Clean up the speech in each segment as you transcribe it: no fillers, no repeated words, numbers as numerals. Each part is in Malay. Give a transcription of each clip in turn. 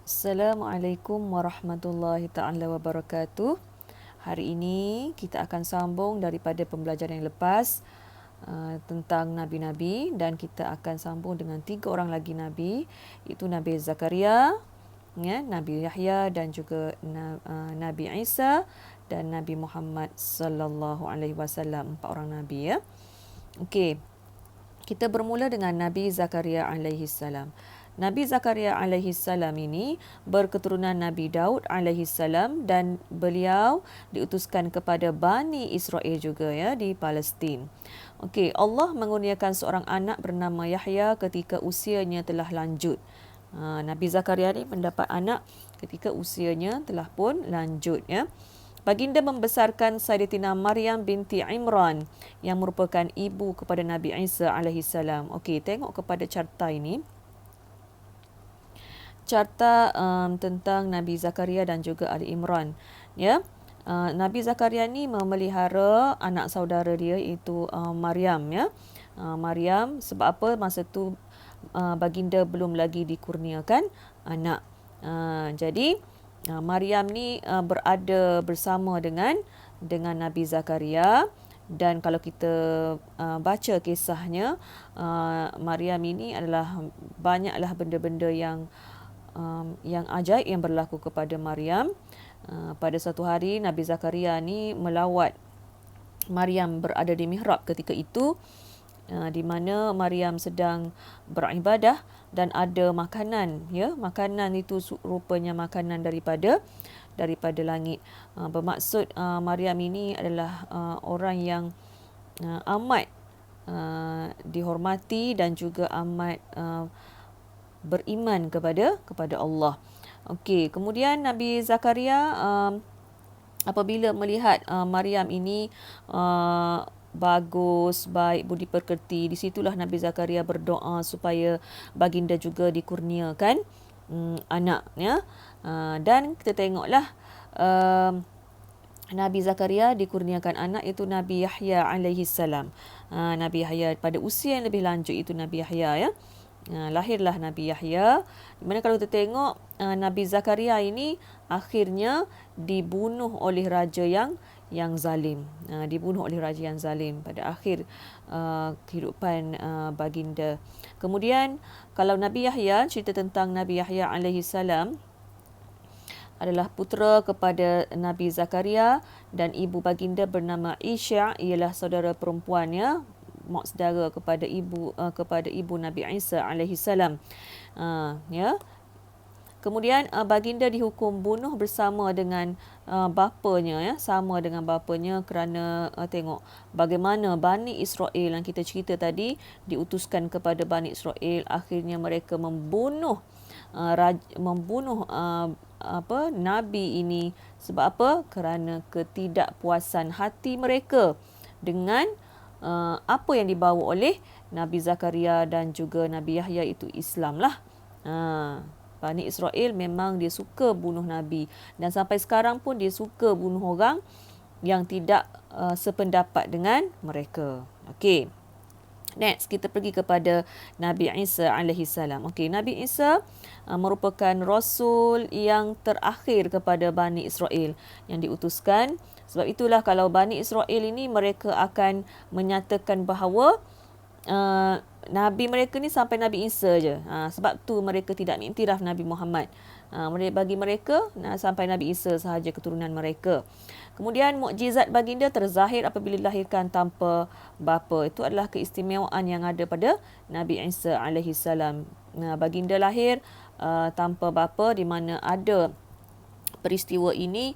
Assalamualaikum warahmatullahi taala wabarakatuh. Hari ini kita akan sambung daripada pembelajaran yang lepas tentang nabi-nabi, dan kita akan sambung dengan 3 orang lagi nabi, iaitu Nabi Zakaria, ya, Nabi Yahya dan juga Nabi Isa dan Nabi Muhammad sallallahu alaihi wasallam, 4 orang nabi, ya. Okey. Kita bermula dengan Nabi Zakaria alaihi salam. Nabi Zakaria alaihi salam ini berketurunan Nabi Daud alaihi salam, dan beliau diutuskan kepada Bani Israel juga, ya, di Palestin. Okey, Allah mengurniakan seorang anak bernama Yahya ketika usianya telah lanjut. Nabi Zakaria ni mendapat anak ketika usianya telah pun lanjut, ya. Baginda membesarkan Sayyidatina Maryam binti Imran yang merupakan ibu kepada Nabi Isa alaihi salam. Okey, tengok kepada carta ini. Carta tentang Nabi Zakaria dan juga Ali Imran, ya. Nabi Zakaria ni memelihara anak saudara dia, iaitu Maryam, ya. Maryam, sebab apa? Masa tu baginda belum lagi dikurniakan anak. Jadi Maryam ni berada bersama dengan Nabi Zakaria, dan kalau kita baca kisahnya, Maryam ini adalah banyaklah benda-benda yang ajaib yang berlaku kepada Maryam. Pada satu hari Nabi Zakaria ni melawat Maryam berada di mihrab ketika itu, di mana Maryam sedang beribadah dan ada makanan, ya. Makanan itu rupanya makanan daripada langit. Bermaksud Maryam ini adalah orang yang amat dihormati dan juga amat beriman kepada Allah. Okey, kemudian Nabi Zakaria apabila melihat Maryam ini bagus, baik, budi pekerti, di situlah Nabi Zakaria berdoa supaya baginda juga dikurniakan anak, ya. Dan kita tengoklah Nabi Zakaria dikurniakan anak, itu Nabi Yahya alaihi salam. Nabi Yahya pada usia yang lebih lanjut, itu Nabi Yahya, ya. Lahirlah Nabi Yahya. Di mana kalau kita tengok Nabi Zakaria ini akhirnya dibunuh oleh raja yang zalim. Dibunuh oleh raja yang zalim pada akhir kehidupan baginda. Kemudian kalau Nabi Yahya, cerita tentang Nabi Yahya alaihi salam, adalah putera kepada Nabi Zakaria, dan ibu baginda bernama Isya, ialah saudara perempuannya, mak saudara kepada ibu Nabi Isa alaihi salam. Ya. Kemudian baginda dihukum bunuh bersama dengan bapanya, ya, sama dengan bapanya, kerana tengok bagaimana Bani Israel yang kita cerita tadi diutuskan kepada Bani Israel, akhirnya mereka membunuh nabi ini. Sebab apa? Kerana ketidakpuasan hati mereka dengan apa yang dibawa oleh Nabi Zakaria dan juga Nabi Yahya, itu Islam lah. Bani Israel memang dia suka bunuh Nabi, dan sampai sekarang pun dia suka bunuh orang yang tidak sependapat dengan mereka. Okey. Next, kita pergi kepada Nabi Isa alaihi salam. Okey, Nabi Isa merupakan rasul yang terakhir kepada Bani Israel yang diutuskan. Sebab itulah kalau Bani Israel ini mereka akan menyatakan bahawa Nabi mereka ni sampai Nabi Isa je. Sebab tu mereka tidak mengiktiraf Nabi Muhammad. Bagi mereka sampai Nabi Isa sahaja keturunan mereka. Kemudian mukjizat baginda terzahir apabila dilahirkan tanpa bapa. Itu adalah keistimewaan yang ada pada Nabi Isa alaihi salam. Baginda lahir tanpa bapa, di mana ada peristiwa ini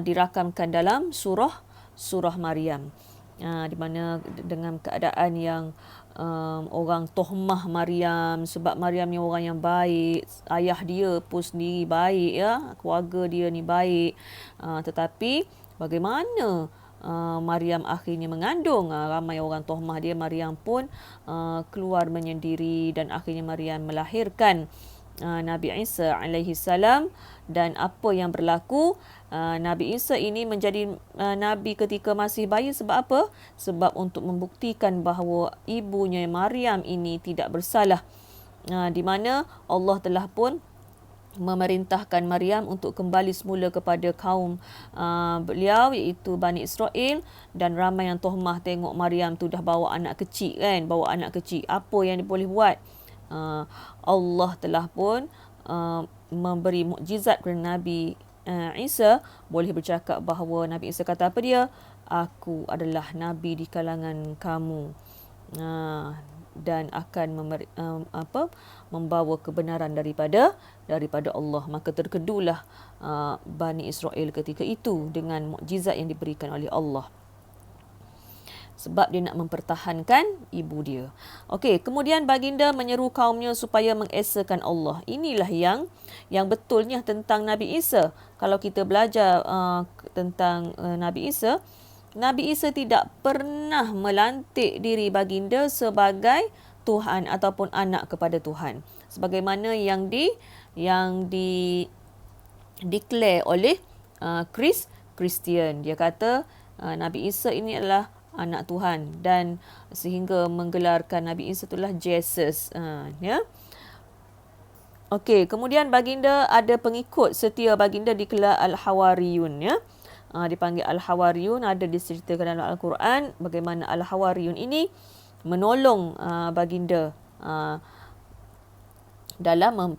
dirakamkan dalam surah Maryam. Di mana dengan keadaan yang orang tohmah Maryam, sebab Maryam ni orang yang baik, ayah dia pun sendiri baik, ya, keluarga dia ni baik, tetapi bagaimana Maryam akhirnya mengandung, ramai orang tohmah dia. Maryam pun keluar menyendiri, dan akhirnya Maryam melahirkan Nabi Isa alaihi salam. Dan apa yang berlaku, Nabi Isa ini menjadi Nabi ketika masih bayi. Sebab apa? Sebab untuk membuktikan bahawa ibunya Maryam ini tidak bersalah, di mana Allah telah pun memerintahkan Maryam untuk kembali semula kepada kaum beliau, iaitu Bani Israel, dan ramai yang tohmah tengok Maryam tu dah bawa anak kecil kan, bawa anak kecil. Apa yang dia boleh buat? Allah telah pun memberi mukjizat kepada Nabi Isa, boleh bercakap bahawa Nabi Isa kata apa dia? Aku adalah Nabi di kalangan kamu. Dan akan membawa kebenaran daripada Allah. Maka terkedulah Bani Israel ketika itu dengan mukjizat yang diberikan oleh Allah. Sebab dia nak mempertahankan ibu dia. Okey, kemudian baginda menyeru kaumnya supaya mengesakan Allah. Inilah yang betulnya tentang Nabi Isa. Kalau kita belajar tentang Nabi Isa, Nabi Isa tidak pernah melantik diri baginda sebagai Tuhan ataupun anak kepada Tuhan. Sebagaimana yang declare oleh Kristian. Dia kata Nabi Isa ini adalah anak Tuhan, dan sehingga menggelarkan Nabi Isa itulah Jesus. Ya. Okey, kemudian baginda ada pengikut setia baginda dikelar Al-Hawariyun, ya. Dipanggil Al-Hawariyun, ada diceritakan dalam Al-Quran bagaimana Al-Hawariyun ini menolong baginda dalam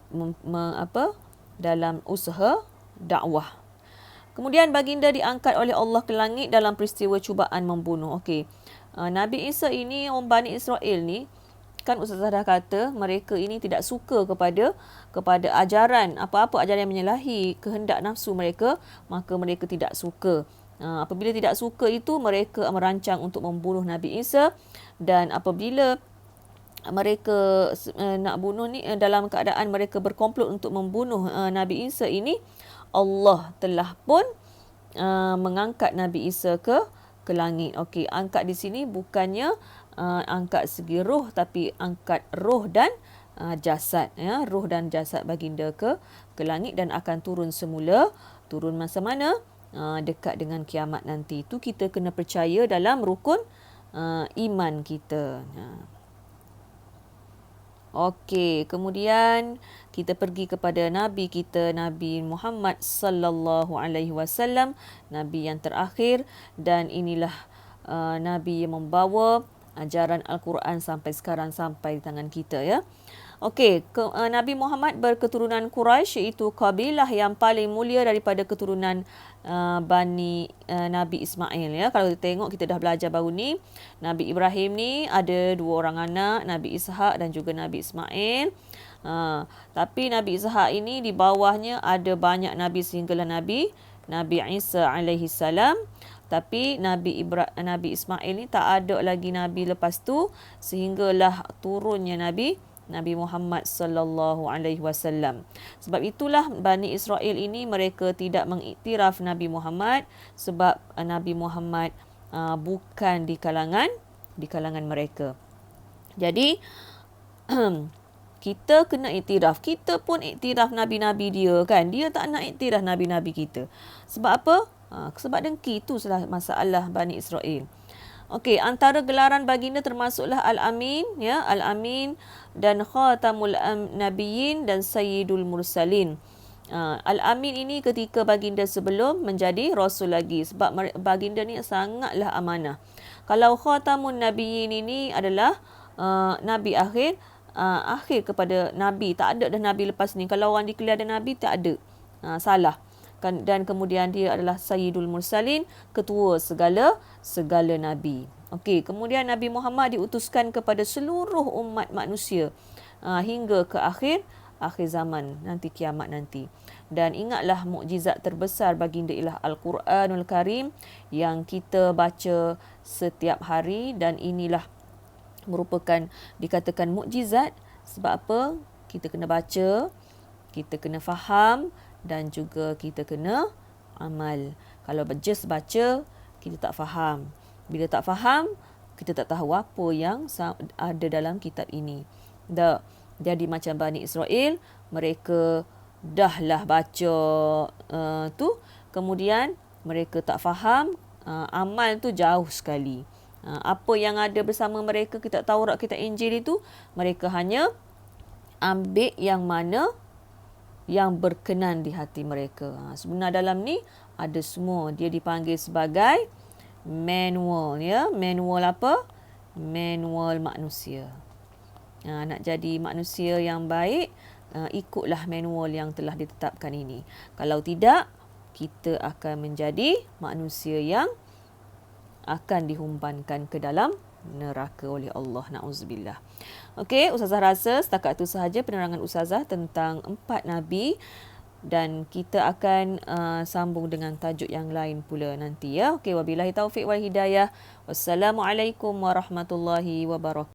dalam usaha dakwah. Kemudian baginda diangkat oleh Allah ke langit dalam peristiwa cubaan membunuh. Okey. Nabi Isa ini, orang Bani Israel ni, kan Ustazah dah kata mereka ini tidak suka kepada ajaran, apa-apa ajaran yang menyalahi kehendak nafsu mereka, maka mereka tidak suka. Apabila tidak suka itu, mereka merancang untuk membunuh Nabi Isa, dan apabila mereka nak bunuh ni, dalam keadaan mereka berkomplot untuk membunuh Nabi Isa ini, Allah telah pun mengangkat Nabi Isa ke langit. Okey, angkat di sini bukannya angkat segi roh, tapi angkat roh dan jasad, ya, roh dan jasad baginda ke langit, dan akan turun semula. Turun masa mana? Dekat dengan kiamat nanti. Itu kita kena percaya dalam rukun iman kita. Okey, kemudian kita pergi kepada Nabi kita, Nabi Muhammad sallallahu alaihi wasallam, Nabi yang terakhir, dan inilah Nabi yang membawa ajaran Al-Quran sampai sekarang, sampai di tangan kita, ya. Okey, Nabi Muhammad berketurunan Quraisy, iaitu kabilah yang paling mulia daripada keturunan Bani Nabi Ismail, ya. Kalau kita tengok, kita dah belajar baru ni, Nabi Ibrahim ni ada 2 orang anak, Nabi Ishak dan juga Nabi Ismail. Tapi Nabi Ishak ini di bawahnya ada banyak Nabi sehinggalah Nabi Isa alaihi salam. Tapi Nabi Ismail ni tak ada lagi Nabi lepas tu, sehinggalah turunnya Nabi Muhammad sallallahu alaihi wasallam. Sebab itulah Bani Israel ini mereka tidak mengiktiraf Nabi Muhammad, sebab Nabi Muhammad bukan di kalangan mereka. Jadi kita kena iktiraf. Kita pun iktiraf nabi-nabi dia, kan. Dia tak nak iktiraf nabi-nabi kita. Sebab apa? Sebab dengki. Itu masalah Bani Israel. Okey, antara gelaran baginda termasuklah Al-Amin, ya, Al-Amin dan Khatamul Nabiyyin dan Sayyidul Mursalin. Al-Amin ini ketika baginda sebelum menjadi rasul lagi, sebab baginda ni sangatlah amanah. Kalau Khatamun Nabiyyin ini adalah nabi akhir kepada nabi, tak ada dah nabi lepas ni. Kalau orang declare ada nabi, tak ada. Salah. Dan kemudian dia adalah Sayyidul Mursalin, ketua segala nabi. Okey, kemudian Nabi Muhammad diutuskan kepada seluruh umat manusia hingga ke akhir zaman nanti, kiamat nanti. Dan ingatlah mukjizat terbesar baginda ialah Al-Quranul Karim yang kita baca setiap hari, dan inilah merupakan dikatakan mukjizat. Sebab apa? Kita kena baca, kita kena faham, dan juga kita kena amal. Kalau just baca, kita tak faham. Bila tak faham, kita tak tahu apa yang ada dalam kitab ini. Jadi macam Bani Israel, mereka dahlah baca kemudian mereka tak faham, amal tu jauh sekali. Apa yang ada bersama mereka, kitab Taurat, kitab Injil itu, mereka hanya ambil yang mana yang berkenan di hati mereka. Sebenar dalam ni ada semua. Dia dipanggil sebagai manual, ya. Manual apa? Manual manusia. Nak jadi manusia yang baik, ikutlah manual yang telah ditetapkan ini. Kalau tidak, kita akan menjadi manusia yang akan dihumpankan ke dalam neraka oleh Allah. Na'udzubillah. Okey, Ustazah rasa setakat itu sahaja penerangan Ustazah tentang 4 Nabi, dan kita akan sambung dengan tajuk yang lain pula nanti, ya. Okey, wabillahi taufiq wal hidayah. Wassalamualaikum warahmatullahi wabarakatuh.